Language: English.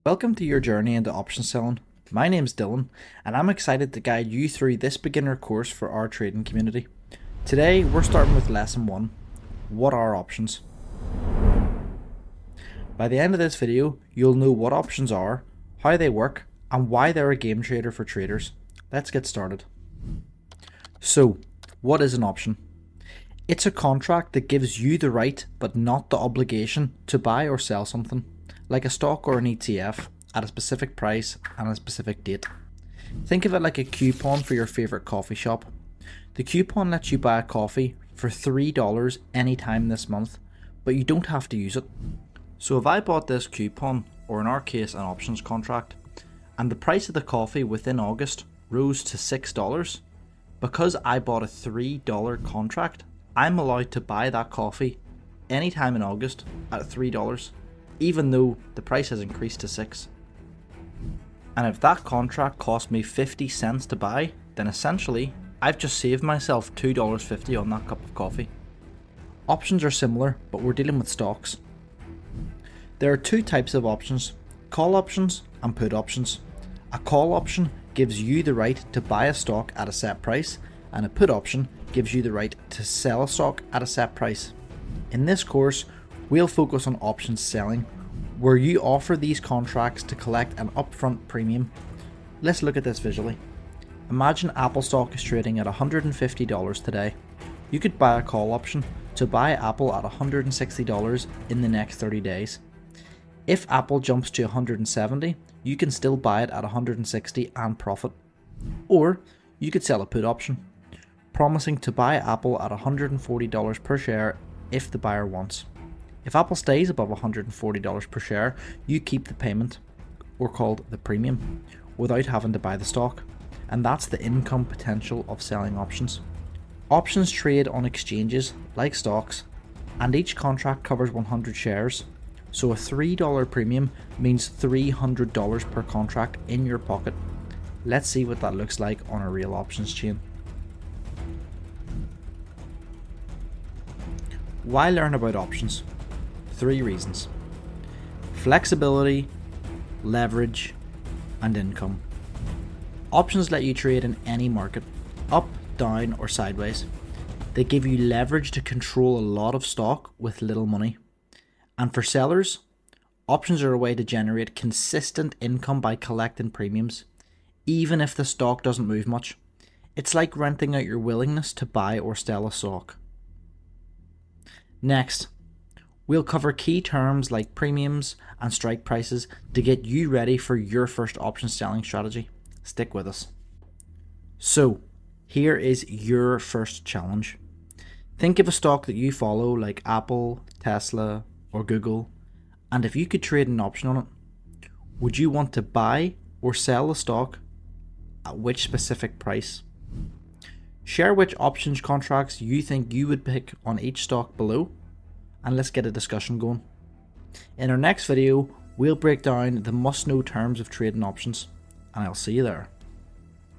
Welcome to your journey into option selling. My name's Dylan, and I'm excited to guide you through this beginner course for our trading community. Today, we're starting with lesson 1. What are options? By the end of this video, you'll know what options are, how they work, and why they're a game changer for traders. Let's get started. So, what is an option? It's a contract that gives you the right, but not the obligation, to buy or sell something, like a stock or an ETF, at a specific price and a specific date. Think of it like a coupon for your favourite coffee shop. The coupon lets you buy a coffee for $3 anytime this month, but you don't have to use it. So if I bought this coupon, or in our case an options contract, and the price of the coffee within August rose to $6, because I bought a $3 contract, I'm allowed to buy that coffee anytime in August at $3, even though the price has increased to $6. And if that contract cost me 50 cents to buy, then essentially I've just saved myself $2.50 on that cup of coffee. Options are similar, but we're dealing with stocks. There are two types of options: call options and put options. A call option gives you the right to buy a stock at a set price, and a put option gives you the right to sell a stock at a set price. In this course, we'll focus on options selling, where you offer these contracts to collect an upfront premium. Let's look at this visually. Imagine Apple stock is trading at $150 today. You could buy a call option to buy Apple at $160 in the next 30 days. If Apple jumps to $170, you can still buy it at $160 and profit. Or you could sell a put option, promising to buy Apple at $140 per share if the buyer wants. If Apple stays above $140 per share, you keep the payment, or called the premium, without having to buy the stock. And that's the income potential of selling options. Options trade on exchanges like stocks, and each contract covers 100 shares. So a $3 premium means $300 per contract in your pocket. Let's see what that looks like on a real options chain. Why learn about options? 3 reasons: flexibility, leverage, and income. Options let you trade in any market, up, down, or sideways. They give you leverage to control a lot of stock with little money. And for sellers, options are a way to generate consistent income by collecting premiums, even if the stock doesn't move much. It's like renting out your willingness to buy or sell a stock. Next, we'll cover key terms like premiums and strike prices to get you ready for your first option selling strategy. Stick with us. So, here is your first challenge. Think of a stock that you follow like Apple, Tesla, or Google, and if you could trade an option on it, would you want to buy or sell the stock at which specific price? Share which options contracts you think you would pick on each stock below, and let's get a discussion going. In our next video, we'll break down the must-know terms of trading options, and I'll see you there.